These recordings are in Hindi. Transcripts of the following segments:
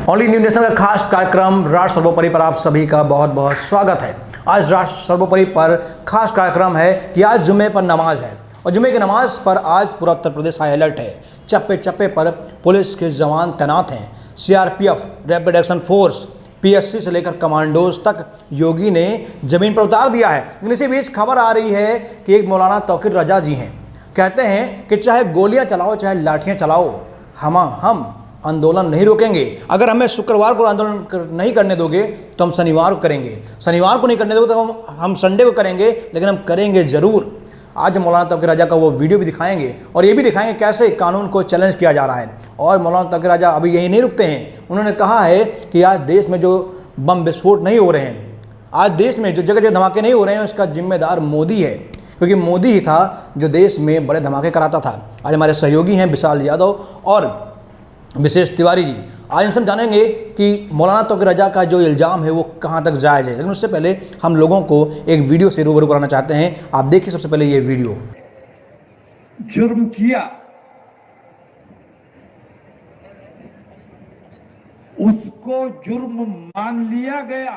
ओनली न्यू नेशन का खास कार्यक्रम राष्ट्र सर्वोपरि पर आप सभी का बहुत बहुत स्वागत है। आज राष्ट्र सर्वोपरि पर खास कार्यक्रम है कि आज जुम्मे पर नमाज है और जुम्मे की नमाज पर आज पूरा उत्तर प्रदेश हाई अलर्ट है। चप्पे चप्पे पर पुलिस के जवान तैनात हैं। CRPF, rapid action force, PSC से लेकर कमांडोज तक योगी ने जमीन पर उतार दिया है। लेकिन इसी बीच खबर आ रही है कि एक मौलाना तौकीर रजा जी हैं, कहते हैं कि चाहे गोलियां चलाओ चाहे लाठियां चलाओ, हम आंदोलन नहीं रोकेंगे। अगर हमें शुक्रवार को आंदोलन नहीं करने दोगे तो हम शनिवार को करेंगे, शनिवार को नहीं करने दोगे तो हम संडे को करेंगे, लेकिन हम करेंगे ज़रूर। आज मौलाना तौकीर रजा का वो वीडियो भी दिखाएंगे और ये भी दिखाएंगे कैसे कानून को चैलेंज किया जा रहा है। और मौलाना तौकीर रजा अभी यही नहीं रुकते हैं, उन्होंने कहा है कि आज देश में जो बम विस्फोट नहीं हो रहे हैं, आज देश में जो जगह जगह धमाके नहीं हो रहे हैं, उसका जिम्मेदार मोदी है, क्योंकि मोदी ही था जो देश में बड़े धमाके कराता था। आज हमारे सहयोगी हैं विशाल यादव और विशेष तिवारी जी। आज हम सब जानेंगे कि मौलाना तौकीर रजा का जो इल्ज़ाम है वो कहाँ तक जायज़ है। लेकिन उससे पहले हम लोगों को एक वीडियो से रूबरू कराना चाहते हैं। आप देखिए सबसे पहले ये वीडियो। जुर्म किया, उसको जुर्म मान लिया गया,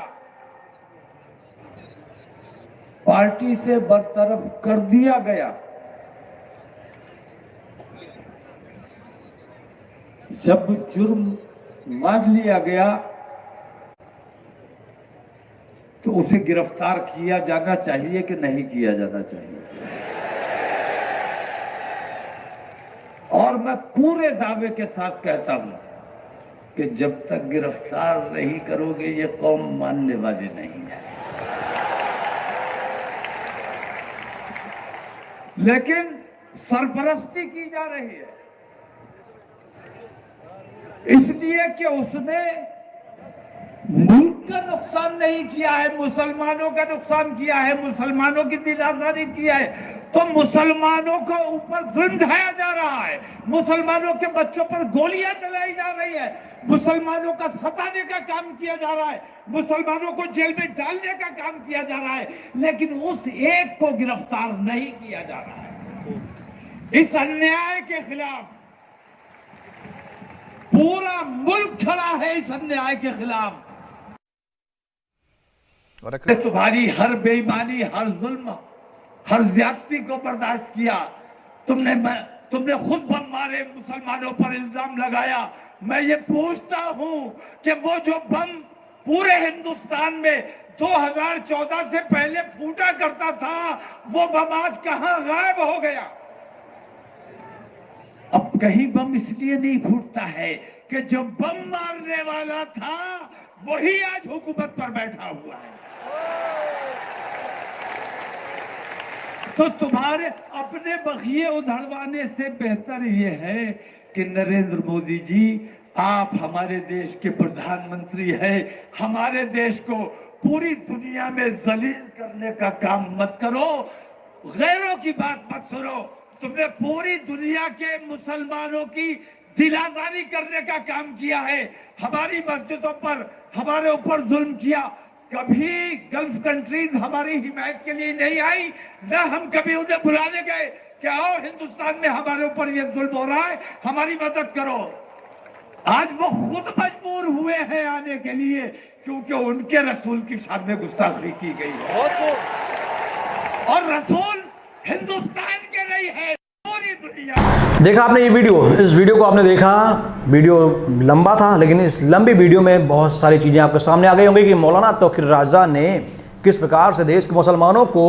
पार्टी से बरतरफ कर दिया गया। जब जुर्म मान लिया गया तो उसे गिरफ्तार किया जाना चाहिए कि नहीं किया जाना चाहिए। और मैं पूरे दावे के साथ कहता हूं कि जब तक गिरफ्तार नहीं करोगे ये कौम मानने वाली नहीं है। लेकिन सरपरस्ती की जा रही है इसलिए कि उसने मुल्क का नुकसान नहीं किया है, मुसलमानों का नुकसान किया है, मुसलमानों की दिल आजारी किया है, तो मुसलमानों को ऊपर जुल्म ढाया जा रहा है, मुसलमानों के बच्चों पर गोलियां चलाई जा रही है, मुसलमानों का सताने का काम किया जा रहा है, मुसलमानों को जेल में डालने का काम किया जा रहा है, लेकिन उस एक को गिरफ्तार नहीं किया जा रहा है। इस अन्याय के खिलाफ पूरा मुल्क खड़ा है, इस अन्याय के खिलाफ। तुम्हारी हर बेईमानी, हर जुल्म, हर ज्यादती को बर्दाश्त किया। तुमने खुद बम मारे, मुसलमानों पर इल्जाम लगाया। मैं ये पूछता हूं कि वो जो बम पूरे हिंदुस्तान में 2014 से पहले फूटा करता था, वो बम आज कहां गायब हो गया? अब कहीं बम इसलिए नहीं फूटता है कि जो बम मारने वाला था वही आज हुकूमत पर बैठा हुआ है। तो तुम्हारे अपने बखिए उधड़वाने से बेहतर ये है कि नरेंद्र मोदी जी, आप हमारे देश के प्रधानमंत्री हैं, हमारे देश को पूरी दुनिया में जलील करने का काम मत करो, गैरों की बात मत सुनो। तुमने पूरी दुनिया के मुसलमानों की दिलाजारी करने का काम किया है, हमारी मस्जिदों पर हमारे ऊपर जुल्म किया। कभी गल्फ कंट्रीज हमारी हिमायत के लिए नहीं आई, ना हम कभी उन्हें बुलाने गए कि आओ हिंदुस्तान में हमारे ऊपर ये जुल्म हो रहा है, हमारी मदद करो। आज वो खुद मजबूर हुए हैं आने के लिए, क्योंकि उनके रसूल की सामने गुस्ताखी की गई है और रसूल हिंदुस्तान के नहीं है, पूरी दुनिया। देखा आपने ये वीडियो, इस वीडियो को आपने देखा, वीडियो लंबा था, लेकिन इस लंबी वीडियो में बहुत सारी चीज़ें आपके सामने आ गई होंगी कि मौलाना तौकीर रजा ने किस प्रकार से देश के मुसलमानों को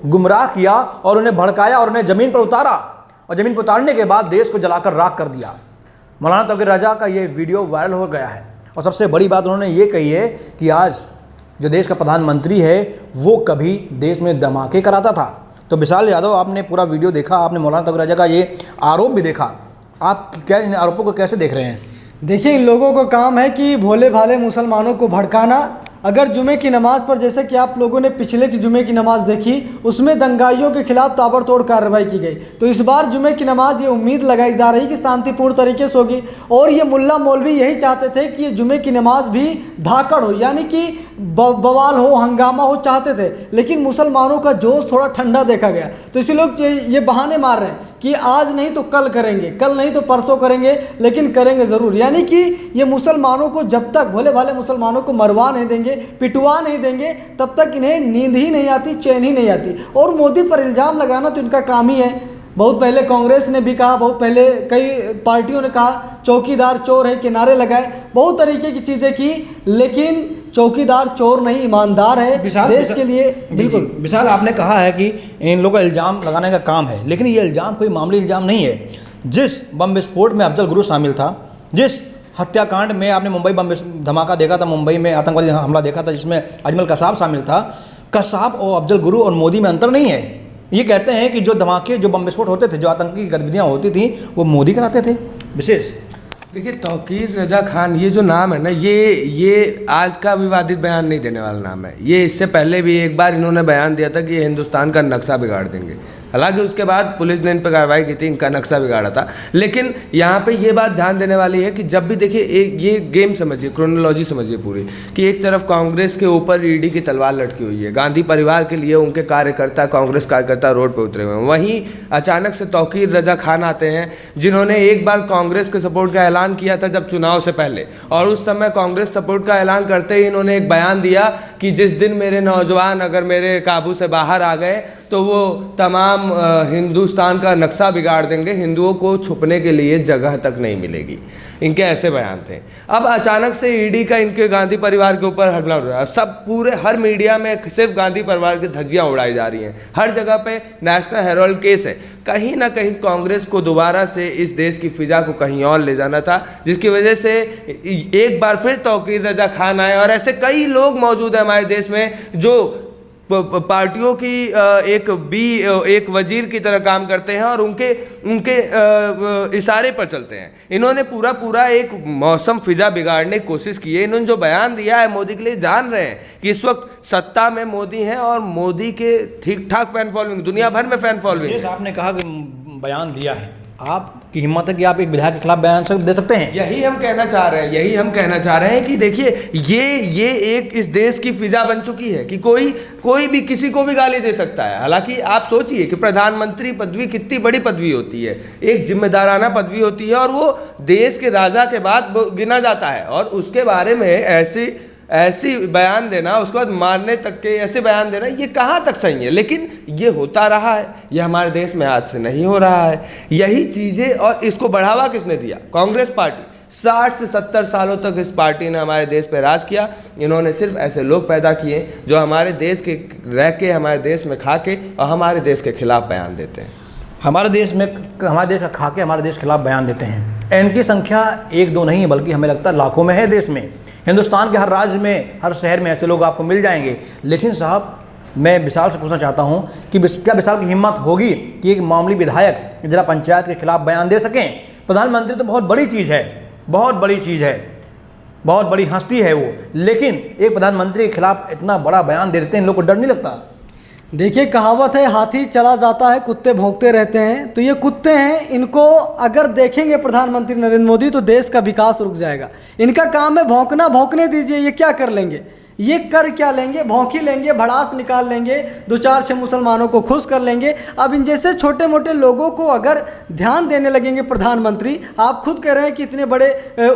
गुमराह किया और उन्हें भड़काया और उन्हें ज़मीन पर उतारा, और ज़मीन पर उतारने के बाद देश को जलाकर राख कर दिया। मौलाना तौकीर रजा का ये वीडियो वायरल हो गया है और सबसे बड़ी बात उन्होंने ये कही है कि आज जो देश का प्रधानमंत्री है वो कभी देश में धमाके कराता था। तो विशाल यादव, आपने पूरा वीडियो देखा, आपने मौलाना तौकीर रजा का ये आरोप भी देखा, आप क्या इन आरोपों को कैसे देख रहे हैं? देखिए, इन लोगों का काम है कि भोले भाले मुसलमानों को भड़काना। अगर जुमे की नमाज पर, जैसे कि आप लोगों ने पिछले की जुमे की नमाज देखी, उसमें दंगाइयों के खिलाफ ताबड़तोड़ कार्रवाई की गई, तो इस बार जुमे की नमाज ये उम्मीद लगाई जा रही कि शांतिपूर्ण तरीके से होगी। और ये मुल्ला मौलवी यही चाहते थे कि ये जुमे की नमाज भी धाकड़ हो, यानी कि बवाल हो, हंगामा हो चाहते थे, लेकिन मुसलमानों का जोश थोड़ा ठंडा देखा गया। तो इसी लोग ये बहाने मार रहे हैं कि आज नहीं तो कल करेंगे, कल नहीं तो परसों करेंगे, लेकिन करेंगे ज़रूर। यानी कि ये मुसलमानों को जब तक, भोले भाले मुसलमानों को मरवा नहीं देंगे, पिटवा नहीं देंगे, तब तक इन्हें नींद ही नहीं आती, चैन ही नहीं आती। और मोदी पर इल्ज़ाम लगाना तो इनका काम ही है। बहुत पहले कांग्रेस ने भी कहा, बहुत पहले कई पार्टियों ने कहा चौकीदार चोर है, किनारे लगाए, बहुत तरीके की चीज़ें की, लेकिन चौकीदार चोर नहीं, ईमानदार है देश के लिए। बिल्कुल विशाल, आपने कहा है कि इन लोगों का इल्ज़ाम लगाने का काम है, लेकिन ये इल्ज़ाम कोई मामूली इल्ज़ाम नहीं है। जिस बम विस्फोट में अफजल गुरु शामिल था, जिस हत्याकांड में आपने मुंबई बम धमाका देखा था, मुंबई में आतंकवादी हमला देखा था जिसमें अजमल कसाब शामिल था, कसाब और अफजल गुरु और मोदी में अंतर नहीं है। ये कहते हैं कि जो धमाके, जो बम विस्फोट होते थे, जो आतंकी गतिविधियाँ होती थी, वो मोदी कराते थे। विशेष देखिए, तौकीर रजा खान ये जो नाम है ना, ये आज का विवादित बयान नहीं देने वाला नाम है। ये इससे पहले भी एक बार इन्होंने बयान दिया था कि ये हिंदुस्तान का नक्शा बिगाड़ देंगे। हालांकि उसके बाद पुलिस ने इन पर कार्रवाई की थी, इनका नक्शा बिगाड़ा था। लेकिन यहाँ पे ये बात ध्यान देने वाली है कि जब भी देखिए, एक ये गेम समझिए, क्रोनोलॉजी समझिए पूरी, कि एक तरफ कांग्रेस के ऊपर ईडी की तलवार लटकी हुई है, गांधी परिवार के लिए उनके कार्यकर्ता, कांग्रेस कार्यकर्ता रोड पर उतरे हुए हैं। वहीं अचानक से तौकीर रजा खान आते हैं, जिन्होंने एक बार कांग्रेस के सपोर्ट का ऐलान किया था जब चुनाव से पहले, और उस समय कांग्रेस सपोर्ट का ऐलान करते ही इन्होंने एक बयान दिया कि जिस दिन मेरे नौजवान अगर मेरे काबू से बाहर आ गए तो वो तमाम हिंदुस्तान का नक्शा बिगाड़ देंगे, हिंदुओं को छुपने के लिए जगह तक नहीं मिलेगी। इनके ऐसे बयान थे। अब अचानक से ईडी का इनके गांधी परिवार के ऊपर हमला हो रहा है। सब पूरे हर मीडिया में सिर्फ गांधी परिवार की धज्जियां उड़ाई जा रही हैं, हर जगह पे नेशनल हेराल्ड केस है। कहीं ना कहीं कांग्रेस को दोबारा से इस देश की फिजा को कहीं और ले जाना था, जिसकी वजह से एक बार फिर तौकीर रजा खान आए। और ऐसे कई लोग मौजूद हैं हमारे देश में जो पार्टियों की एक वजीर की तरह काम करते हैं और उनके इशारे पर चलते हैं। इन्होंने पूरा एक मौसम फिजा बिगाड़ने की कोशिश की है। इन्होंने जो बयान दिया है मोदी के लिए, जान रहे हैं कि इस वक्त सत्ता में मोदी हैं और मोदी के ठीक ठाक फैन फॉलोइंग, दुनिया भर में फैन फॉलोइंग। आपने कहा कि बयान दिया है, आपकी हिम्मत है कि आप एक विधायक के खिलाफ बयान दे सकते हैं? यही हम कहना चाह रहे हैं कि देखिए, ये एक इस देश की फिजा बन चुकी है कि कोई भी किसी को भी गाली दे सकता है। हालांकि आप सोचिए कि प्रधानमंत्री पदवी कितनी बड़ी पदवी होती है, एक जिम्मेदाराना पदवी होती है, और वो देश के राजा के बाद गिना जाता है। और उसके बारे में ऐसी बयान देना, उसके बाद मारने तक के ऐसे बयान देना, ये कहाँ तक सही है? लेकिन ये होता रहा है, ये हमारे देश में आज से नहीं हो रहा है। यही चीज़ें, और इसको बढ़ावा किसने दिया? कांग्रेस पार्टी। 60 से 70 सालों तक इस पार्टी ने हमारे देश पर राज किया। इन्होंने सिर्फ ऐसे लोग पैदा किए जो हमारे देश के रह के, हमारे देश में खा के और हमारे देश के खिलाफ बयान देते हैं। हमारे देश का खा के हमारे देश के खिलाफ बयान देते हैं। इनकी संख्या 1-2 नहीं है, बल्कि हमें लगता है लाखों में है देश में। हिंदुस्तान के हर राज्य में, हर शहर में ऐसे लोग आपको मिल जाएंगे। लेकिन साहब, मैं विशाल से पूछना चाहता हूं कि क्या विशाल की हिम्मत होगी कि एक मामूली विधायक जिला पंचायत के खिलाफ बयान दे सकें? प्रधानमंत्री तो बहुत बड़ी चीज़ है, बहुत बड़ी हस्ती है वो, लेकिन एक प्रधानमंत्री के खिलाफ इतना बड़ा बयान दे देते हैं, इन लोग को डर नहीं लगता? देखिए, कहावत है हाथी चला जाता है, कुत्ते भौंकते रहते हैं। तो ये कुत्ते हैं, इनको अगर देखेंगे प्रधानमंत्री नरेंद्र मोदी तो देश का विकास रुक जाएगा। इनका काम है भौंकना, भौंकने दीजिए। ये क्या कर लेंगे? ये कर क्या लेंगे? भौंकी लेंगे, भड़ास निकाल लेंगे, 2-4-6 मुसलमानों को खुश कर लेंगे। अब इन जैसे छोटे मोटे लोगों को अगर ध्यान देने लगेंगे प्रधानमंत्री, आप खुद कह रहे हैं कि इतने बड़े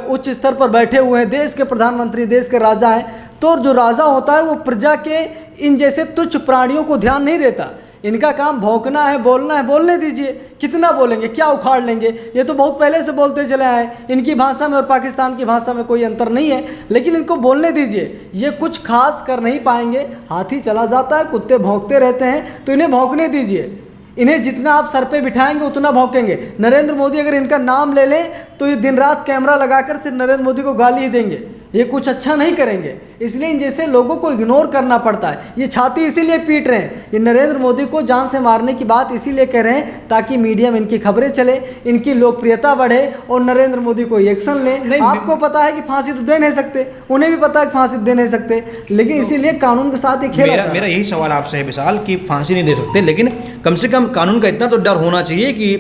उच्च स्तर पर बैठे हुए हैं, देश के प्रधानमंत्री, देश के राजा हैं, तो जो राजा होता है वो प्रजा के इन जैसे तुच्छ प्राणियों को ध्यान नहीं देता। इनका काम भौंकना है, बोलना है, बोलने दीजिए। कितना बोलेंगे, क्या उखाड़ लेंगे? ये तो बहुत पहले से बोलते चले आए। इनकी भाषा में और पाकिस्तान की भाषा में कोई अंतर नहीं है, लेकिन इनको बोलने दीजिए। ये कुछ खास कर नहीं पाएंगे। हाथी चला जाता है, कुत्ते भौंकते रहते हैं, तो इन्हें भौंकने दीजिए। इन्हें जितना आप सर पे बिठाएंगे उतना भौंकेंगे। नरेंद्र मोदी अगर इनका नाम ले लें तो ये दिन रात कैमरा लगाकर सिर्फ नरेंद्र मोदी को गाली ही देंगे। ये कुछ अच्छा नहीं करेंगे, इसलिए इन जैसे लोगों को इग्नोर करना पड़ता है। ये छाती इसीलिए पीट रहे हैं, ये नरेंद्र मोदी को जान से मारने की बात इसीलिए कह रहे हैं ताकि मीडिया में इनकी खबरें चले, इनकी लोकप्रियता बढ़े और नरेंद्र मोदी को एक्शन लें। आपको पता है कि फांसी तो दे नहीं सकते, उन्हें भी पता है कि फांसी दे नहीं सकते, लेकिन इसीलिए कानून के साथ ये खेल। मेरा यही सवाल आपसे है विशाल कि फांसी नहीं दे सकते, लेकिन कम से कम कानून का इतना तो डर होना चाहिए कि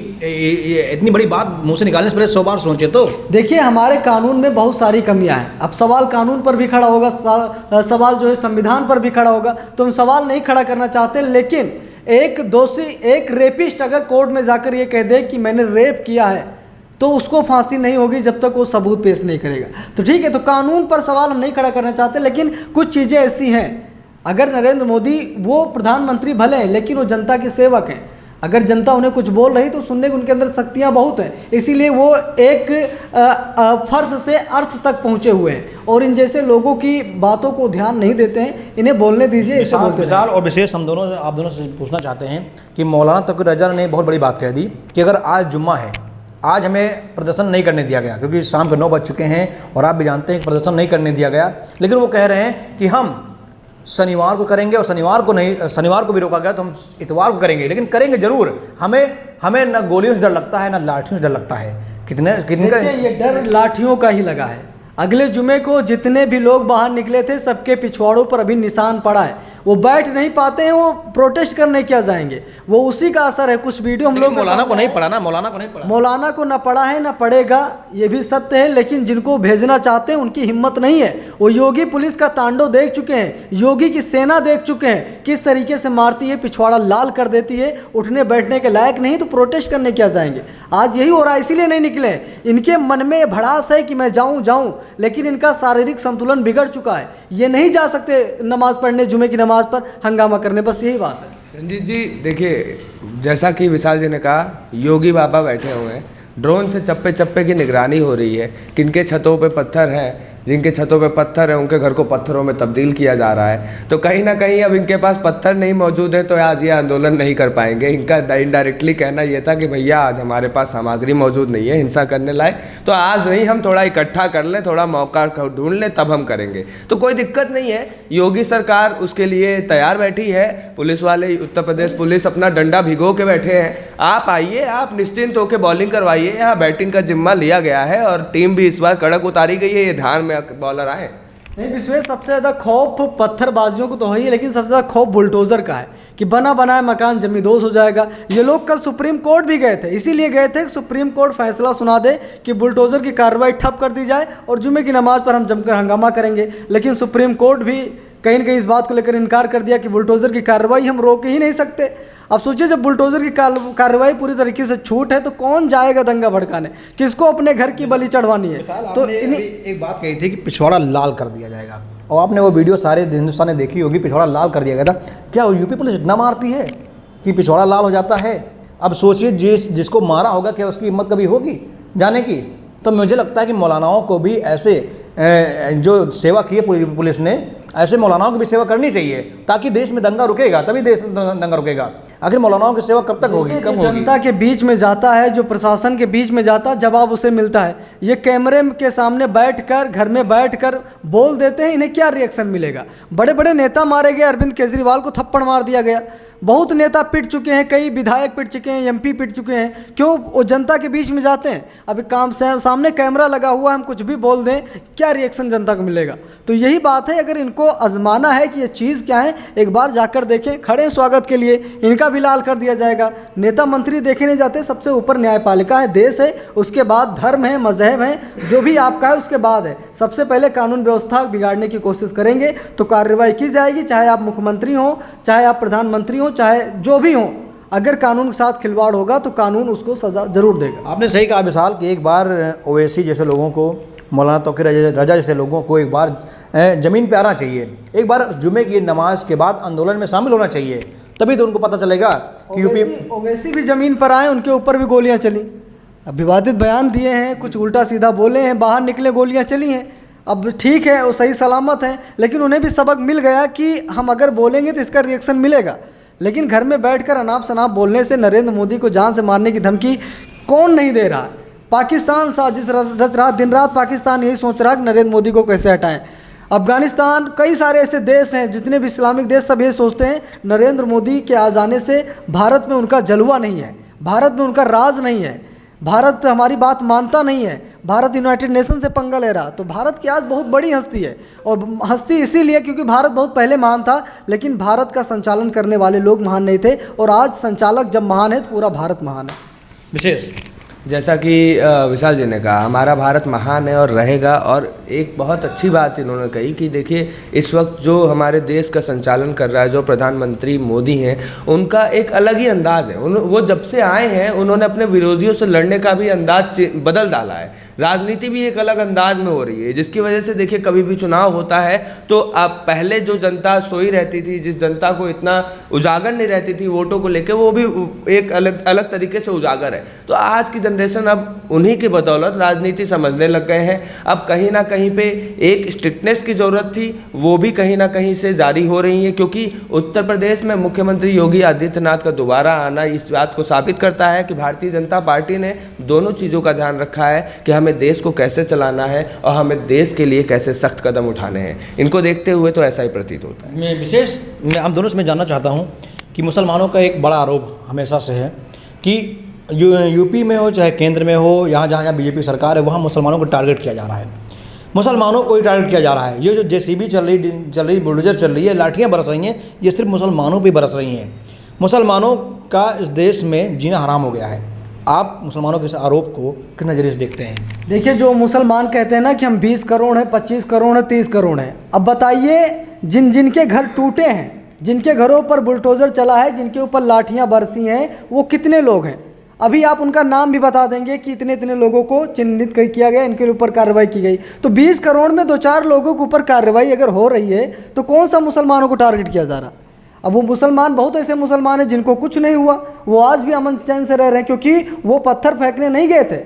इतनी बड़ी बात मुंह से निकालने से पहले 100 बार सोचे। तो देखिए, हमारे कानून में बहुत सारी कमियां हैं। अब सवाल कानून पर भी खड़ा होगा, सवाल जो है संविधान पर भी खड़ा होगा, तो हम सवाल नहीं खड़ा करना चाहते, लेकिन एक दोषी, एक रेपिस्ट अगर कोर्ट में जाकर ये कह दे कि मैंने रेप किया है तो उसको फांसी नहीं होगी जब तक वो सबूत पेश नहीं करेगा। तो ठीक है, तो कानून पर सवाल हम नहीं खड़ा करना चाहते, लेकिन कुछ चीज़ें ऐसी हैं, अगर नरेंद्र मोदी वो प्रधानमंत्री भले हैं लेकिन वो जनता के सेवक हैं। अगर जनता उन्हें कुछ बोल रही तो सुनने की उनके अंदर शक्तियाँ बहुत हैं, इसीलिए वो एक फर्श से अर्श तक पहुँचे हुए हैं और इन जैसे लोगों की बातों को ध्यान नहीं देते हैं। इन्हें बोलने दीजिए, ऐसे बोलते विशाल और विशेष हम दोनों आप दोनों से पूछना चाहते हैं कि मौलाना तकीर रजा ने बहुत बड़ी बात कह दी कि अगर आज जुम्मा है, आज हमें प्रदर्शन नहीं करने दिया गया क्योंकि शाम के 9 बज चुके हैं और आप भी जानते हैं कि प्रदर्शन नहीं करने दिया गया, लेकिन वो कह रहे हैं कि हम शनिवार को करेंगे और शनिवार को भी रोका गया तो हम इतवार को करेंगे, लेकिन करेंगे जरूर। हमें न गोलियों से डर लगता है न लाठियों से डर लगता है। कितने का ये डर लाठियों का ही लगा है। अगले जुमे को जितने भी लोग बाहर निकले थे सबके पिछवाड़ों पर अभी निशान पड़ा है, वो बैठ नहीं पाते हैं, वो प्रोटेस्ट करने क्या जाएंगे, वो उसी का असर है। कुछ वीडियो हम लोग मौलाना को नहीं पड़ा ना, मौलाना को नहीं पड़ा, मौलाना को ना पड़ा है ना पड़ेगा, ये भी सत्य है, लेकिन जिनको भेजना चाहते हैं उनकी हिम्मत नहीं है। वो योगी पुलिस का तांडव देख चुके हैं, योगी की सेना देख चुके हैं किस तरीके से मारती है, पिछवाड़ा लाल कर देती है, उठने बैठने के लायक नहीं, तो प्रोटेस्ट करने क्या जाएंगे। आज यही हो रहा है, इसीलिए नहीं निकले। इनके मन में भड़ास है कि मैं जाऊं, लेकिन इनका शारीरिक संतुलन बिगड़ चुका है, ये नहीं जा सकते नमाज पढ़ने, जुमे की नमाज पर हंगामा करने, बस यही बात है। रंजीत जी देखिए, जैसा कि विशाल जी ने कहा, योगी बाबा बैठे हुए हैं, ड्रोन से चप्पे चप्पे की निगरानी हो रही है, किनके छतों पे पत्थर हैं, जिनके छतों पे पत्थर है उनके घर को पत्थरों में तब्दील किया जा रहा है। तो कहीं ना कहीं अब इनके पास पत्थर नहीं मौजूद है तो आज ये आंदोलन नहीं कर पाएंगे। इनका इनडायरेक्टली कहना ये था कि भैया आज हमारे पास सामग्री मौजूद नहीं है हिंसा करने लायक, तो आज नहीं, हम थोड़ा इकट्ठा कर लें, थोड़ा मौका ढूंढ लें, तब हम करेंगे। तो कोई दिक्कत नहीं है, योगी सरकार उसके लिए तैयार बैठी है, पुलिस वाले, उत्तर प्रदेश पुलिस अपना डंडा भिगो के बैठे हैं। आप आइए, आप निश्चिंत होकर बॉलिंग करवाइए, यहाँ बैटिंग का जिम्मा लिया गया है और टीम भी इस बार कड़क उतारी गई है, ये ध्यान में बॉलर आए। नहीं विश्वेश, सबसे ज़्यादा खौफ पत्थरबाजियों को तो है ही, लेकिन सबसे ज़्यादा खौफ बुलडोज़र का है कि बना बनाया मकान जमींदोज हो जाएगा। ये लोग कल सुप्रीम कोर्ट भी गए थे, इसीलिए गए थे कि सुप्रीम कोर्ट फैसला सुना दे कि बुलडोज़र की कार्रवाई ठप कर दी जाए और जुमे की नमाज पर हम जमकर हंगामा करेंगे। लेकिन सुप्रीम कोर्ट भी कहीं न कहीं इस बात को लेकर इनकार कर दिया कि बुलडोज़र की कार्रवाई हम रोक ही नहीं सकते। अब सोचिए, जब बुलडोज़र की कार्रवाई पूरी तरीके से छूट है तो कौन जाएगा दंगा भड़काने, किसको अपने घर की बलि चढ़वानी है। तो एक बात कही थी कि पिछवाड़ा लाल कर दिया जाएगा, और आपने वो वीडियो सारे हिंदुस्तान ने देखी होगी, पिछवाड़ा लाल कर दिया गया था। क्या यूपी पुलिस इतना मारती है कि पिछवाड़ा लाल हो जाता है? अब सोचिए, जिसको मारा होगा क्या उसकी हिम्मत कभी होगी जाने की? तो मुझे लगता है कि मौलानाओं को भी ऐसे जो सेवा की है पुलिस ने, ऐसे मौलानाओं की भी सेवा करनी चाहिए, ताकि देश में दंगा रुकेगा, तभी देश में दंगा रुकेगा। आखिर मौलानाओं की सेवा कब तक होगी, कब होगी? जनता के बीच में जाता है, जो प्रशासन के बीच में जाता है, जवाब उसे मिलता है। ये कैमरे के सामने बैठकर, घर में बैठकर बोल देते हैं, इन्हें क्या रिएक्शन मिलेगा? बड़े बड़े नेता मारे गए, अरविंद केजरीवाल को थप्पड़ मार दिया गया, बहुत नेता पिट चुके हैं, कई विधायक पिट चुके हैं, एमपी पिट चुके हैं। क्यों? वो जनता के बीच में जाते हैं। अभी काम से सामने कैमरा लगा हुआ, हम कुछ भी बोल दें, क्या रिएक्शन जनता को मिलेगा? तो यही बात है, अगर इनको आजमाना है कि ये चीज़ क्या है, एक बार जाकर देखें, खड़े स्वागत के लिए, इनका भी लाल कर दिया जाएगा। नेता मंत्री देखे नहीं जाते, सबसे ऊपर न्यायपालिका है, देश है, उसके बाद धर्म है, मजहब है, जो भी आपका है उसके बाद है। सबसे पहले कानून व्यवस्था बिगाड़ने की कोशिश करेंगे तो कार्रवाई की जाएगी, चाहे आप मुख्यमंत्री हों, चाहे आप प्रधानमंत्री हों, चाहे जो भी हों। अगर कानून के साथ खिलवाड़ होगा तो कानून उसको सजा जरूर देगा। आपने सही कहा विशाल कि एक बार ओवैसी जैसे लोगों को, मौलाना तकीर रजा जैसे लोगों को एक बार ज़मीन पे आना चाहिए, एक बार जुमे की नमाज के बाद आंदोलन में शामिल होना चाहिए, तभी तो उनको पता चलेगा कि यूपी। ओवैसी भी ज़मीन पर आए, उनके ऊपर भी गोलियां चली, अब विवादित बयान दिए हैं, कुछ उल्टा सीधा बोले हैं, बाहर निकले गोलियां चली हैं। अब ठीक है, वो सही सलामत हैं, लेकिन उन्हें भी सबक मिल गया कि हम अगर बोलेंगे तो इसका रिएक्शन मिलेगा। लेकिन घर में बैठकर अनाप शनाप बोलने से नरेंद्र मोदी को जान से मारने की धमकी कौन नहीं दे रहा? पाकिस्तान साजिश रच रहा, दिन रात पाकिस्तान यही सोच रहा कि नरेंद्र मोदी को कैसे हटाएं। अफगानिस्तान, कई सारे ऐसे देश हैं, जितने भी इस्लामिक देश, सब ये सोचते हैं नरेंद्र मोदी के आ जाने से भारत में उनका जलवा नहीं है, भारत में उनका राज नहीं है, भारत हमारी बात मानता नहीं है, भारत यूनाइटेड नेशन से पंगा ले रहा। तो भारत की आज बहुत बड़ी हस्ती है, और हस्ती इसीलिए क्योंकि भारत बहुत पहले महान था, लेकिन भारत का संचालन करने वाले लोग महान नहीं थे, और आज संचालक जब महान है तो पूरा भारत महान है। विशेष जैसा कि विशाल जी ने कहा, हमारा भारत महान है और रहेगा। और एक बहुत अच्छी बात इन्होंने कही कि देखिए इस वक्त जो हमारे देश का संचालन कर रहा है, जो प्रधानमंत्री मोदी हैं, उनका एक अलग ही अंदाज है। वो जब से आए हैं उन्होंने अपने विरोधियों से लड़ने का भी अंदाज बदल डाला है। राजनीति भी एक अलग अंदाज में हो रही है, जिसकी वजह से देखिए कभी भी चुनाव होता है तो अब पहले जो जनता सोई रहती थी, जिस जनता को इतना उजागर नहीं रहती थी वोटों को लेकर, वो भी एक अलग अलग तरीके से उजागर है। तो आज की जनरेशन अब उन्हीं की बदौलत राजनीति समझने लग गए हैं। अब कहीं ना कहीं पे एक स्ट्रिक्टनेस की ज़रूरत थी, वो भी कहीं ना कहीं से जारी हो रही है, क्योंकि उत्तर प्रदेश में मुख्यमंत्री योगी आदित्यनाथ का दोबारा आना इस बात को साबित करता है कि भारतीय जनता पार्टी ने दोनों चीज़ों का ध्यान रखा है कि हमें देश को कैसे चलाना है और हमें देश के लिए कैसे सख्त कदम उठाने हैं। इनको देखते हुए तो ऐसा ही प्रतीत होता है। मैं हम दोनों से मैं जानना चाहता हूँ कि मुसलमानों का एक बड़ा आरोप हमेशा से है कि यूपी में हो चाहे केंद्र में हो, यहाँ जहाँ बीजेपी सरकार है वहाँ मुसलमानों को टारगेट किया जा रहा है। मुसलमानों को ही टारगेट किया जा रहा है। ये जो जेसीबी चल रही बुलडोजर चल रही है, लाठियाँ बरस रही हैं, ये सिर्फ मुसलमानों पर बरस रही हैं। मुसलमानों का इस देश में जीना हराम हो गया है। आप मुसलमानों के इस आरोप को किस नज़रिए से देखते हैं? देखिए, जो मुसलमान कहते हैं ना कि हम 20 करोड़ हैं, 25 करोड़ हैं, 30 करोड़ हैं, अब बताइए जिनके घर टूटे हैं, जिनके घरों पर बुलडोजर चला है, जिनके ऊपर लाठियां बरसी हैं, वो कितने लोग हैं? अभी आप उनका नाम भी बता देंगे कि इतने इतने लोगों को चिन्हित किया गया, इनके ऊपर कार्रवाई की गई। तो 20 करोड़ में 2-4 लोगों के ऊपर कार्रवाई अगर हो रही है तो कौन सा मुसलमानों को टारगेट किया जा रहा? अब वो मुसलमान, बहुत ऐसे मुसलमान हैं जिनको कुछ नहीं हुआ, वो आज भी अमन चैन से रह रहे हैं, क्योंकि वो पत्थर फेंकने नहीं गए थे,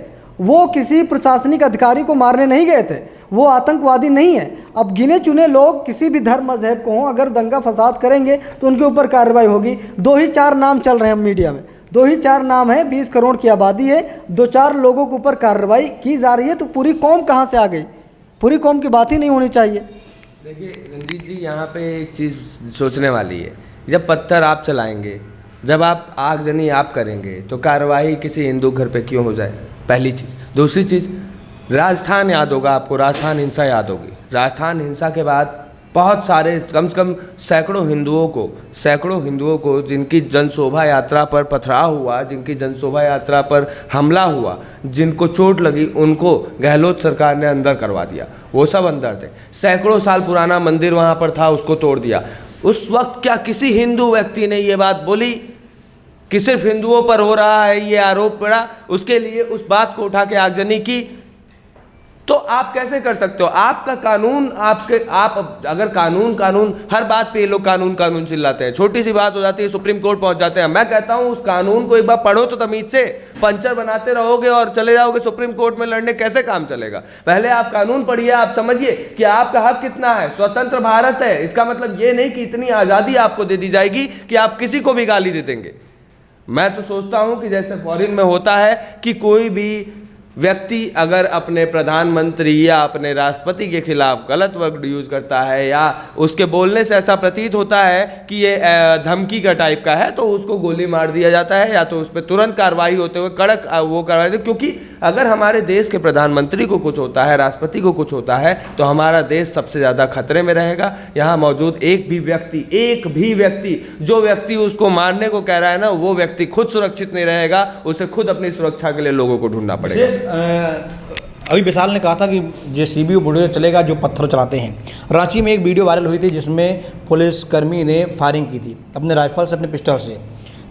वो किसी प्रशासनिक अधिकारी को मारने नहीं गए थे, वो आतंकवादी नहीं है। अब गिने चुने लोग किसी भी धर्म मजहब को हों, अगर दंगा फसाद करेंगे तो उनके ऊपर कार्रवाई होगी। 2 ही 4 नाम चल रहे हैं मीडिया में, 2 ही 4 नाम है, 20 करोड़ की आबादी है, 2-4 लोगों के ऊपर कार्रवाई की जा रही है, तो पूरी कौम कहाँ से आ गई? पूरी कौम की बात ही नहीं होनी चाहिए। देखिए रंजीत जी, यहाँ पे एक चीज़ सोचने वाली है। जब पत्थर आप चलाएंगे, जब आप आगजनी आप करेंगे, तो कार्रवाई किसी हिंदू घर पे क्यों हो जाए? पहली चीज़। दूसरी चीज़, राजस्थान याद होगा आपको, राजस्थान हिंसा याद होगी। राजस्थान हिंसा के बाद बहुत सारे, कम से कम सैकड़ों हिंदुओं को जिनकी जनशोभा यात्रा पर पथराव हुआ, जिनकी जनशोभा यात्रा पर हमला हुआ, जिनको चोट लगी, उनको गहलोत सरकार ने अंदर करवा दिया। वो सब अंदर थे। सैकड़ों साल पुराना मंदिर वहाँ पर था, उसको तोड़ दिया। उस वक्त क्या किसी हिंदू व्यक्ति ने ये बात बोली कि सिर्फ हिंदुओं पर हो रहा है ये आरोप पड़ा, उसके लिए उस बात को उठा के आगजनी की? तो आप कैसे कर सकते हो? आपका कानून, आप अगर कानून हर बात पे ये लोग कानून चिल्लाते हैं, छोटी सी बात हो जाती है सुप्रीम कोर्ट पहुंच जाते हैं। मैं कहता हूं उस कानून को एक बार पढ़ो तो तमीज से। पंचर बनाते रहोगे और चले जाओगे सुप्रीम कोर्ट में लड़ने, कैसे काम चलेगा? पहले आप कानून पढ़िए, आप समझिए कि आपका हक कितना है। स्वतंत्र भारत है, इसका मतलब ये नहीं कि इतनी आज़ादी आपको दे दी जाएगी कि आप किसी को भी गाली दे देंगे। मैं तो सोचता हूं कि जैसे फॉरेन में होता है कि कोई भी व्यक्ति अगर अपने प्रधानमंत्री या अपने राष्ट्रपति के खिलाफ गलत वर्ड यूज़ करता है या उसके बोलने से ऐसा प्रतीत होता है कि ये धमकी का टाइप का है, तो उसको गोली मार दिया जाता है या तो उस पर तुरंत कार्रवाई होते हुए कड़क वो कार्रवाई। क्योंकि अगर हमारे देश के प्रधानमंत्री को कुछ होता है, राष्ट्रपति को कुछ होता है, तो हमारा देश सबसे ज़्यादा खतरे में रहेगा। यहाँ मौजूद एक भी व्यक्ति जो व्यक्ति उसको मारने को कह रहा है ना, वो व्यक्ति खुद सुरक्षित नहीं रहेगा, उसे खुद अपनी सुरक्षा के लिए लोगों को ढूंढना पड़ेगा। अभी विशाल ने कहा था कि जेसीबी बुलडोजर चलेगा जो पत्थर चलाते हैं। रांची में एक वीडियो वायरल हुई थी जिसमें पुलिसकर्मी ने फायरिंग की थी अपने राइफल से, अपने पिस्टल से।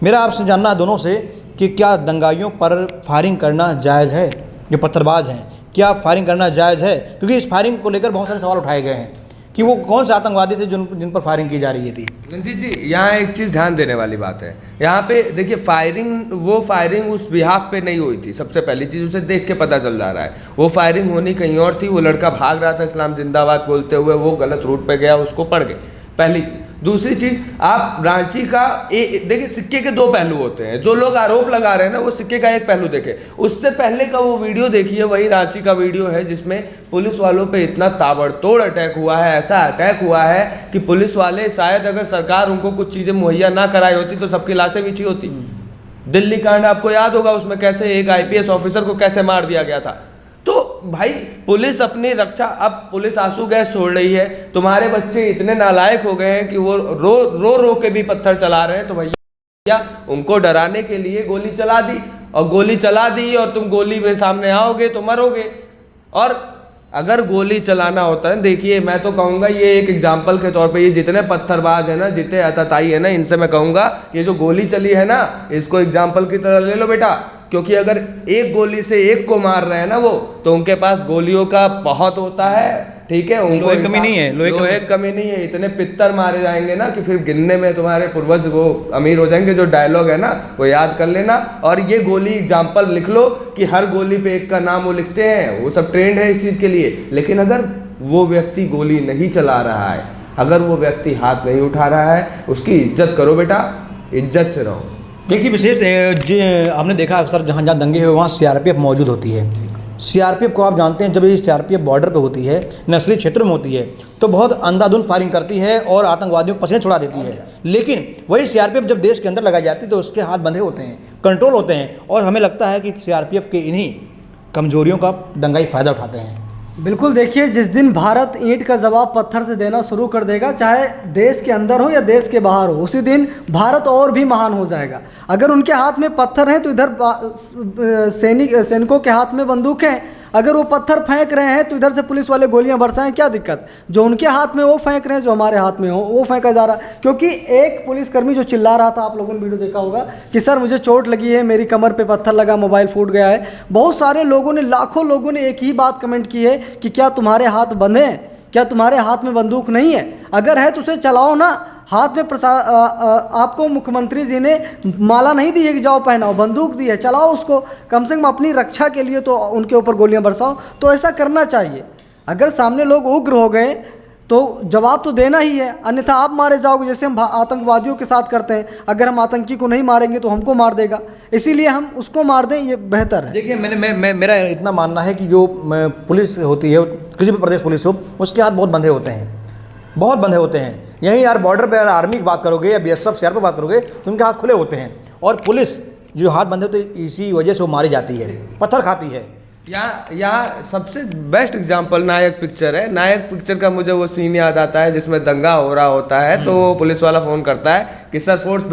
मेरा आपसे जानना है दोनों से कि क्या दंगाइयों पर फायरिंग करना जायज़ है? जो पत्थरबाज हैं, क्या फायरिंग करना जायज़ है? क्योंकि इस फायरिंग को लेकर बहुत सारे सवाल उठाए गए हैं कि वो कौन से आतंकवादी थे जिन पर फायरिंग की जा रही थी। रंजीत जी, यहाँ एक चीज़ ध्यान देने वाली बात है। यहाँ पे देखिए, फायरिंग उस बिहाफ पे नहीं हुई थी। सबसे पहली चीज़, उसे देख के पता चल जा रहा है वो फायरिंग होनी कहीं और थी। वो लड़का भाग रहा था इस्लाम जिंदाबाद बोलते हुए, वो गलत रूट पे गया, उसको पड़ गए, पहली चीज़। दूसरी चीज़, आप रांची का देखिए, सिक्के के 2 पहलू होते हैं। जो लोग आरोप लगा रहे हैं ना, वो सिक्के का एक पहलू देखे। उससे पहले का वो वीडियो देखिए, वही रांची का वीडियो है जिसमें पुलिस वालों पे इतना ताबड़तोड़ अटैक हुआ है, ऐसा अटैक हुआ है कि पुलिस वाले, शायद अगर सरकार उनको कुछ चीज़ें मुहैया ना कराई होती तो सबकी लाशें बिछी होती। दिल्ली कांड आपको याद होगा, उसमें कैसे एक IPS ऑफिसर को कैसे मार दिया गया था। तो भाई, पुलिस अपनी रक्षा, अब पुलिस आंसू गैस छोड़ रही है। तुम्हारे बच्चे इतने नालायक हो गए हैं कि वो रो के भी पत्थर चला रहे हैं, तो भैया उनको डराने के लिए गोली चला दी और गोली चला दी और तुम गोली में सामने आओगे तो मरोगे। और अगर गोली चलाना होता है, देखिए मैं तो कहूँगा ये एक एग्जाम्पल के तौर पे, ये जितने पत्थरबाज है ना, जितने अतताई है ना, इनसे मैं कहूँगा ये जो गोली चली है ना, इसको एग्जाम्पल की तरह ले लो बेटा। क्योंकि अगर एक गोली से एक को मार रहे हैं ना वो, तो उनके पास गोलियों का बहुत होता है, ठीक है, उनको लोहे कमी नहीं है, लोहे कमी नहीं है। इतने पित्तर मारे जाएंगे ना कि फिर गिनने में तुम्हारे पूर्वज वो अमीर हो जाएंगे। जो डायलॉग है ना वो याद कर लेना। और ये गोली एग्जाम्पल लिख लो कि हर गोली पे एक का नाम वो लिखते हैं, वो सब ट्रेंड है इस चीज़ के लिए। लेकिन अगर वो व्यक्ति गोली नहीं चला रहा है, अगर वो व्यक्ति हाथ नहीं उठा रहा है, उसकी इज्जत करो बेटा, इज्जत से रहो। देखिए विशेष आपने देखा अक्सर जहाँ जहाँ दंगे हुए वहाँ सीआरपीएफ मौजूद होती है। सीआरपीएफ को आप जानते हैं, जब ये सीआरपीएफ बॉर्डर पे होती है, नस्ली क्षेत्र में होती है, तो बहुत अंधाधुंध फायरिंग करती है और आतंकवादियों को पसीने छुड़ा देती है। लेकिन वही सीआरपीएफ जब देश के अंदर लगाई जाती है तो उसके हाथ बंधे होते हैं, कंट्रोल होते हैं, और हमें लगता है कि सीआरपीएफ के इन्हीं कमजोरियों का दंगाई फ़ायदा उठाते हैं। बिल्कुल, देखिए जिस दिन भारत ईंट का जवाब पत्थर से देना शुरू कर देगा, चाहे देश के अंदर हो या देश के बाहर हो, उसी दिन भारत और भी महान हो जाएगा। अगर उनके हाथ में पत्थर हैं तो इधर सैनिकों के हाथ में बंदूक है। अगर वो पत्थर फेंक रहे हैं तो इधर से पुलिस वाले गोलियां बरसाएं, क्या दिक्कत? जो उनके हाथ में वो फेंक रहे हैं, जो हमारे हाथ में हो वो फेंका जा रहा। क्योंकि एक पुलिसकर्मी जो चिल्ला रहा था, आप लोगों ने वीडियो देखा होगा कि सर मुझे चोट लगी है, मेरी कमर पे पत्थर लगा, मोबाइल फूट गया है। बहुत सारे लोगों ने, लाखों लोगों ने एक ही बात कमेंट की है कि क्या तुम्हारे हाथ बंधे हैं? क्या तुम्हारे हाथ में बंदूक नहीं है? अगर है तो उसे चलाओ ना। हाथ में आपको मुख्यमंत्री जी ने माला नहीं दी है कि जाओ पहनाओ, बंदूक दी है, चलाओ उसको। कम से कम अपनी रक्षा के लिए तो उनके ऊपर गोलियां बरसाओ। तो ऐसा करना चाहिए। अगर सामने लोग उग्र हो गए तो जवाब तो देना ही है, अन्यथा आप मारे जाओगे, जैसे हम आतंकवादियों के साथ करते हैं। अगर हम आतंकी को नहीं मारेंगे तो हमको मार देगा, इसीलिए हम उसको मार दें, ये बेहतर है। देखिए मेरा इतना मानना है कि जो पुलिस होती है, किसी भी प्रदेश पुलिस हो, उसके हाथ बहुत बंधे होते हैं, बहुत बंधे होते हैं। यहीं यार बॉर्डर पे आर्मी की बात करोगे या बीएसएफ सीआरपीएफ बात करोगे तो उनके हाथ खुले होते हैं, और पुलिस जो हाथ बंधे होते हैं इसी वजह से वो मारी जाती है, पत्थर खाती है। यहाँ सबसे बेस्ट एग्जांपल नायक पिक्चर है। नायक पिक्चर का मुझे वो सीन याद आता है जिसमें दंगा हो रहा होता है, तो पुलिस वाला फ़ोन करता है कि सर फोर्स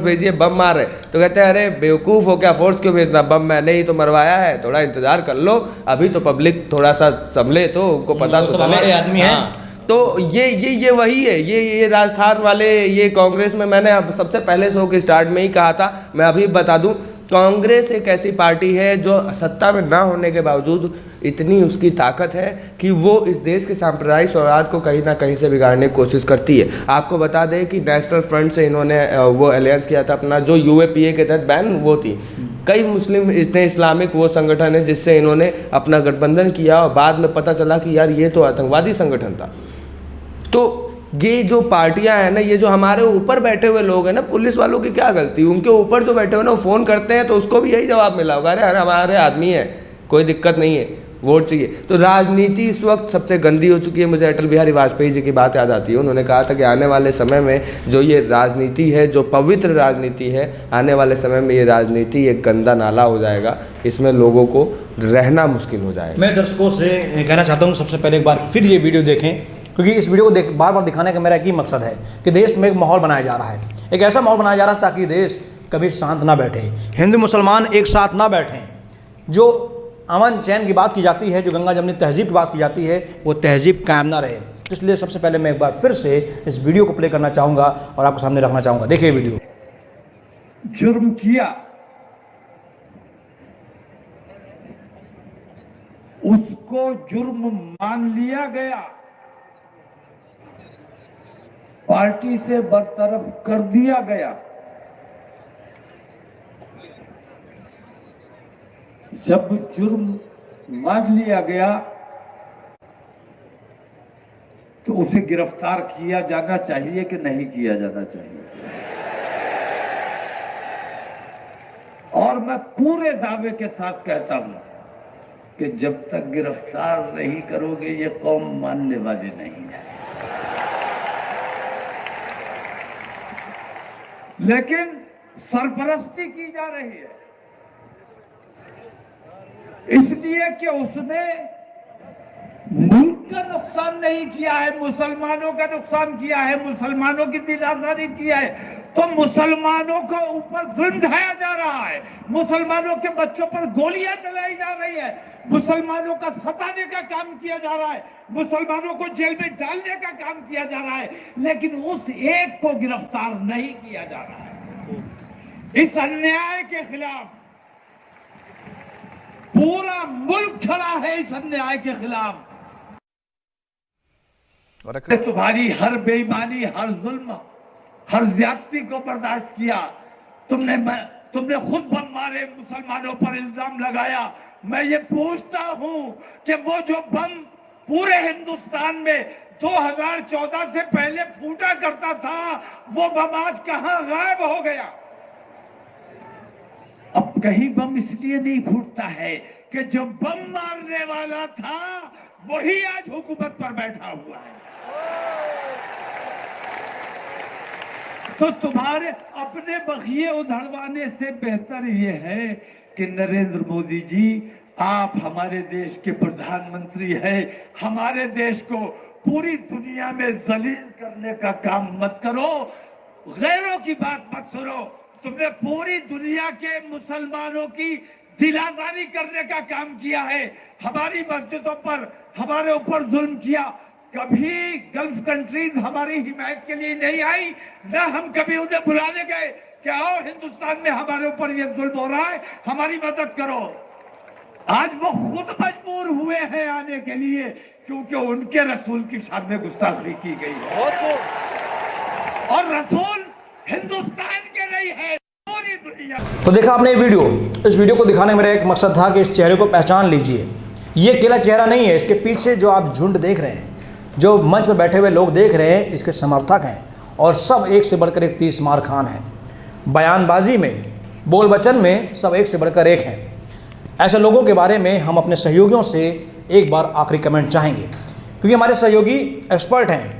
भेजिए, बम मार रहे। तो कहते हैं अरे बेवकूफ़ हो क्या, फोर्स क्यों भेजना, बम मैंने ही तो मरवाया है, थोड़ा इंतज़ार कर लो, अभी तो पब्लिक थोड़ा सा संभले तो उनको पता तो चले। आदमी है। तो ये वही है, ये राजस्थान वाले, ये कांग्रेस में मैंने अब सबसे पहले शो के स्टार्ट में ही कहा था, मैं अभी बता दूं, कांग्रेस एक ऐसी पार्टी है जो सत्ता में ना होने के बावजूद इतनी उसकी ताकत है कि वो इस देश के सांप्रदायिक सौहार्द को कहीं ना कहीं से बिगाड़ने की कोशिश करती है। आपको बता दें कि नेशनल फ्रंट से इन्होंने वो अलायंस किया था अपना, जो यूएपीए के तहत बैन वो थी। कई मुस्लिम इस्लामिक वो संगठन है जिससे इन्होंने अपना गठबंधन किया, और बाद में पता चला कि यार ये तो आतंकवादी संगठन था। तो ये जो पार्टियां हैं ना, ये जो हमारे ऊपर बैठे हुए लोग हैं ना, पुलिस वालों की क्या गलती, उनके ऊपर जो बैठे हुए ना वो फ़ोन करते हैं तो उसको भी यही जवाब मिला होगा, अरे हमारे आदमी है, कोई दिक्कत नहीं है, वोट चाहिए। तो राजनीति इस वक्त सबसे गंदी हो चुकी है। मुझे अटल बिहारी वाजपेयी जी की बात याद आती है, उन्होंने कहा था कि आने वाले समय में जो ये राजनीति है, जो पवित्र राजनीति है, आने वाले समय में ये राजनीति एक गंदा नाला हो जाएगा, इसमें लोगों को रहना मुश्किल हो जाएगा। मैं दर्शकों से कहना चाहता हूँ सबसे पहले एक बार फिर ये वीडियो देखें, क्योंकि इस वीडियो को बार बार दिखाने का मेरा एक ही मकसद है कि देश में एक माहौल बनाया जा रहा है, एक ऐसा माहौल बनाया जा रहा है ताकि देश कभी शांत ना बैठे, हिंदू मुसलमान एक साथ ना बैठें। जो अमन चैन की बात की जाती है, जो गंगा जमनी तहजीब की बात की जाती है, वो तहजीब कायम ना रहे। तो इसलिए सबसे पहले मैं एक बार फिर से इस वीडियो को प्ले करना चाहूँगा और आपके सामने रखना चाहूँगा। देखिए वीडियो। जुर्म किया, उसको जुर्म मान लिया गया, पार्टी से बरतरफ कर दिया गया। जब जुर्म मान लिया गया तो उसे गिरफ्तार किया जाना चाहिए कि नहीं किया जाना चाहिए? और मैं पूरे दावे के साथ कहता हूं कि जब तक गिरफ्तार नहीं करोगे ये कौम मानने वाली नहीं है। लेकिन सरपरस्ती की जा रही है, इसलिए कि उसने का नुकसान नहीं किया है, मुसलमानों का नुकसान किया है, मुसलमानों की दिल आजारी किया है, तो मुसलमानों को ऊपर जुल्म ढाया जा रहा है, मुसलमानों के बच्चों पर गोलियां चलाई जा रही है, मुसलमानों का सताने का काम किया जा रहा है, मुसलमानों को जेल में डालने का काम किया जा रहा है, लेकिन उस एक को गिरफ्तार नहीं किया जा रहा है। इस अन्याय के खिलाफ पूरा मुल्क खड़ा है, इस अन्याय के खिलाफ। तुम्हारी हर बेईमानी, हर जुल्म, हर ज्यादती को बर्दाश्त किया। तुमने खुद बम मारे, मुसलमानों पर इल्जाम लगाया। मैं ये पूछता हूं कि वो जो बम पूरे हिंदुस्तान में 2014 से पहले फूटा करता था, वो बम आज कहां गायब हो गया? अब कहीं बम इसलिए नहीं फूटता है कि जो बम मारने वाला था वही आज हुकूमत पर बैठा हुआ है। तो तुम्हारे अपने बखिए उधड़वाने से बेहतर ये है कि नरेंद्र मोदी जी, आप हमारे देश के प्रधानमंत्री हैं। हमारे देश को पूरी दुनिया में जलील करने का काम मत करो, गैरों की बात मत सुनो। तुमने पूरी दुनिया के मुसलमानों की दिलाजारी करने का काम किया है, हमारी मस्जिदों पर हमारे ऊपर जुल्म किया। कभी गल्फ कंट्रीज हमारी हिमायत के लिए नहीं आई, न हम कभी उन्हें बुलाने गए कि आओ हिंदुस्तान में हमारे ऊपर ये जुल्म हो रहा है, हमारी मदद करो। आज वो खुद मजबूर हुए हैं आने के लिए, क्योंकि उनके रसूल की शान में गुस्ताखी की गई है। और रसूल हिंदुस्तान के नहीं है, पूरी दुनिया। तो देखा आपने ये वीडियो, इस वीडियो को दिखाने में मेरा एक मकसद था कि इस चेहरे को पहचान लीजिए। ये अकेला चेहरा नहीं है, इसके पीछे जो आप झुंड देख रहे हैं, जो मंच पर बैठे हुए लोग देख रहे हैं, इसके समर्थक हैं और सब एक से बढ़कर एक 30 मार खान हैं। बयानबाजी में, बोल वचन में सब एक से बढ़कर एक हैं। ऐसे लोगों के बारे में हम अपने सहयोगियों से एक बार आखिरी कमेंट चाहेंगे, क्योंकि हमारे सहयोगी एक्सपर्ट हैं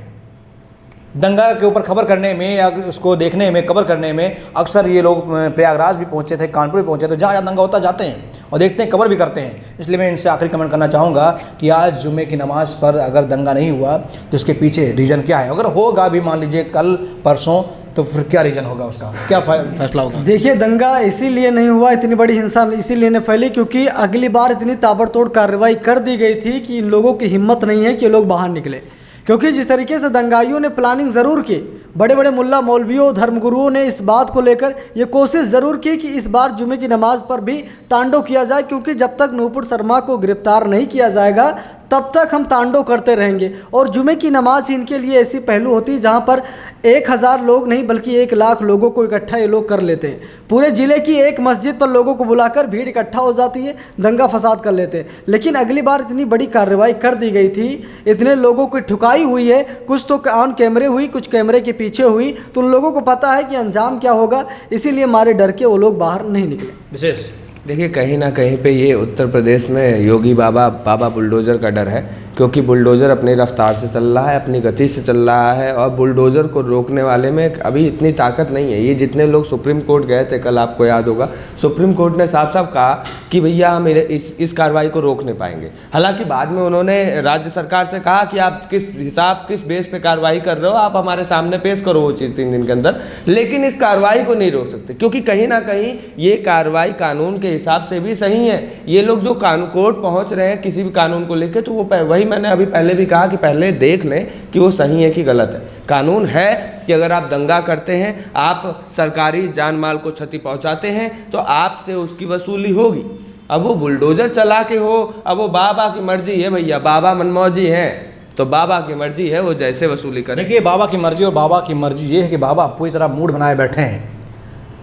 दंगा के ऊपर खबर करने में या उसको देखने में, कवर करने में। अक्सर ये लोग प्रयागराज भी पहुंचे थे, कानपुर भी पहुंचे थे, जहाँ जहाँ दंगा होता जाते हैं और देखते हैं, कवर भी करते हैं। इसलिए मैं इनसे आखिरी कमेंट करना चाहूँगा कि आज जुम्मे की नमाज़ पर अगर दंगा नहीं हुआ तो इसके पीछे रीज़न क्या है? अगर होगा भी मान लीजिए कल परसों, तो फिर क्या रीज़न होगा, उसका क्या फैसला होगा? देखिए, दंगा इसीलिए नहीं हुआ, इतनी बड़ी हिंसा इसीलिए नहीं फैली क्योंकि अगली बार इतनी ताबड़तोड़ कार्रवाई कर दी गई थी कि इन लोगों की हिम्मत नहीं है कि लोग बाहर निकले। क्योंकि जिस तरीके से दंगाइयों ने प्लानिंग ज़रूर की, बड़े बड़े मुल्ला मौलवियों, धर्मगुरुओं ने इस बात को लेकर ये कोशिश ज़रूर की कि इस बार जुमे की नमाज़ पर भी तांडव किया जाए, क्योंकि जब तक नूपुर शर्मा को गिरफ्तार नहीं किया जाएगा तब तक हम तांडव करते रहेंगे। और जुमे की नमाज इनके लिए ऐसी पहलू होती है जहाँ पर 1000 लोग नहीं बल्कि 1 लाख लोगों को इकट्ठा ये लोग कर लेते हैं। पूरे ज़िले की एक मस्जिद पर लोगों को बुलाकर भीड़ इकट्ठा हो जाती है, दंगा फसाद कर लेते हैं। लेकिन अगली बार इतनी बड़ी कार्रवाई कर दी गई थी, इतने लोगों की ठुकाई हुई है, कुछ तो ऑन कैमरे हुई, कुछ कैमरे के पीछे हुई, तो उन लोगों को पता है कि अंजाम क्या होगा, इसीलिए मारे डर के वो लोग बाहर नहीं निकले। विशेष देखिए, कहीं ना कहीं पे ये उत्तर प्रदेश में योगी बाबा बुलडोज़र का डर है, क्योंकि बुलडोज़र अपनी रफ्तार से चल रहा है, अपनी गति से चल रहा है और बुलडोज़र को रोकने वाले में अभी इतनी ताकत नहीं है। ये जितने लोग सुप्रीम कोर्ट गए थे, कल आपको याद होगा, सुप्रीम कोर्ट ने साफ साफ कहा कि भैया हम इस कार्रवाई को रोक नहीं पाएंगे। हालांकि बाद में उन्होंने राज्य सरकार से कहा कि आप किस बेस पे कार्रवाई कर रहे हो, आप हमारे सामने पेश करो वो चीज़ 3 दिन के अंदर, लेकिन इस कार्रवाई को नहीं रोक सकते, क्योंकि कहीं ना कहीं ये कार्रवाई कानून के हिसाब से भी सही है। ये लोग जो कोर्ट पहुँच रहे हैं किसी भी कानून को लेकर, तो वो वही मैंने अभी पहले भी कहा कि पहले देख लें कि वो सही है कि गलत है। कानून है कि अगर आप दंगा करते हैं, आप सरकारी जान माल को क्षति पहुंचाते हैं, तो आपसे उसकी वसूली होगी। अब वो बुलडोजर चला के हो, अब वो बाबा की मर्जी है भैया, बाबा मनमौजी हैं, तो बाबा की मर्जी है, वो जैसे वसूली करें। देखिए, बाबा की मर्जी और बाबा की मर्जी ये है कि बाबा पूरी तरह मूड बनाए बैठे हैं,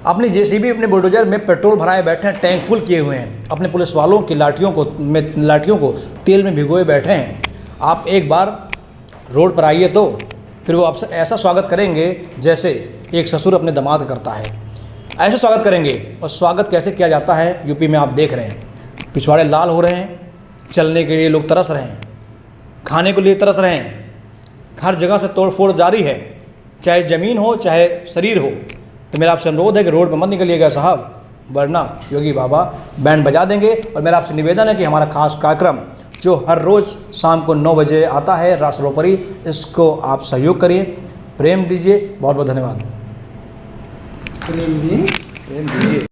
अपनी जेसीबी अपने बुलडोजर में पेट्रोल भराए बैठे हैं, टैंक फुल किए हुए हैं, अपने पुलिस वालों की लाठियों को तेल में भिगोए बैठे हैं। आप एक बार रोड पर आइए तो फिर वो आपसे ऐसा स्वागत करेंगे जैसे एक ससुर अपने दामाद करता है, ऐसे स्वागत करेंगे। और स्वागत कैसे किया जाता है यूपी में आप देख रहे हैं। पिछवाड़े लाल हो रहे हैं, चलने के लिए लोग तरस रहे हैं, खाने के लिए तरस रहे हैं, हर जगह से तोड़फोड़ जारी है, चाहे ज़मीन हो चाहे शरीर हो। तो मेरा आपसे अनुरोध है कि रोड पर मत निकलिएगा साहब, वरना योगी बाबा बैंड बजा देंगे। और मेरा आपसे निवेदन है कि हमारा खास कार्यक्रम जो हर रोज़ शाम को 9 बजे आता है राष्ट्र सर्वोपरि। इसको आप सहयोग करिए, प्रेम दीजिए। बहुत बहुत धन्यवाद। प्रेम जी। प्रेम दीजिए।